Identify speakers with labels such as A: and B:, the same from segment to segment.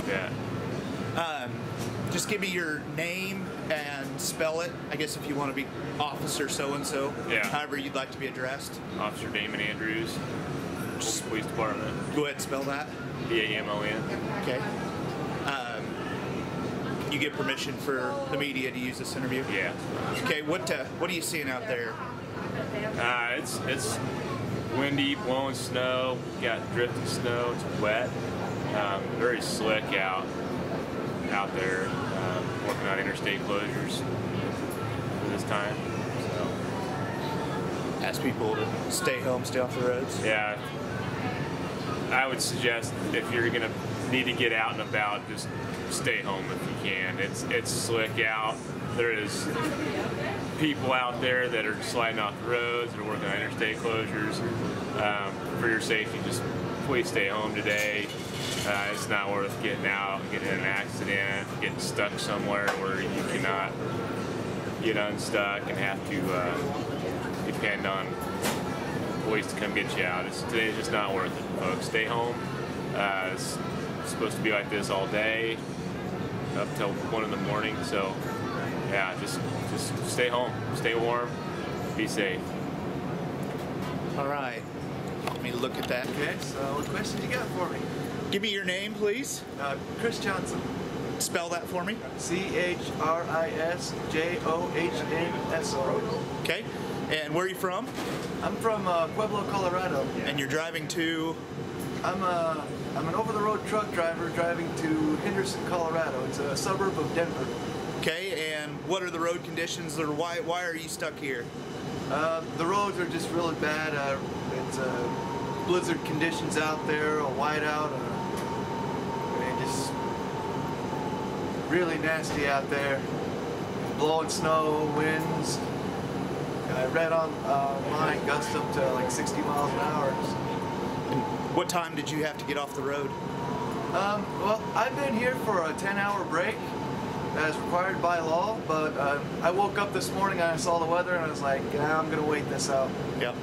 A: Yeah.
B: Just give me your name and spell it. I guess if you want to be Officer so-and-so.
A: Yeah.
B: However you'd like to be addressed.
A: Officer Damon Andrews, Police Department.
B: Go ahead and spell that.
A: D-A-M-O-N.
B: Okay. You get permission for the media to use this interview?
A: Yeah.
B: Okay, what are you seeing out there?
A: It's windy, blowing snow, got drifting snow, it's wet. Very slick out there, working on interstate closures for this time. So.
B: Ask people to stay home, stay off the roads?
A: Yeah. I would suggest if you're gonna need to get out and about, just stay home if you can. It's slick out. There is people out there that are sliding off the roads, that are working on interstate closures. For your safety, just please stay home today. It's not worth getting out, getting in an accident, getting stuck somewhere where you cannot get unstuck and have to depend on police to come get you out. Today's just not worth it, folks. Stay home. It's supposed to be like this all day, up till 1 in the morning. So, yeah, just stay home, stay warm, be safe.
B: All right. Let me look at that.
C: Okay, so what questions you got for me?
B: Give me your name, please.
C: Chris Johnson.
B: Spell that for me.
C: C-H-R-I-S-J-O-H-N-S-O.
B: Okay. And where are you from?
C: I'm from Pueblo, Colorado.
B: And you're driving to?
C: I'm an over-the-road truck driver driving to Henderson, Colorado. It's a suburb of Denver.
B: Okay, and what are the road conditions, or why are you stuck here?
C: The roads are just really bad. It's blizzard conditions out there, a whiteout, just really nasty out there. Blowing snow, winds. I read online gusts up to like 60 miles an hour.
B: And what time did you have to get off the road?
C: Well, I've been here for a 10-hour break as required by law, but I woke up this morning and I saw the weather and I was like, yeah, I'm going to wait this out.
B: Yep.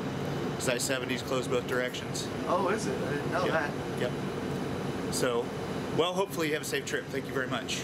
B: It's I-70's closed both directions.
C: Oh, is it? I didn't know that.
B: Yep. So, well, hopefully you have a safe trip. Thank you very much.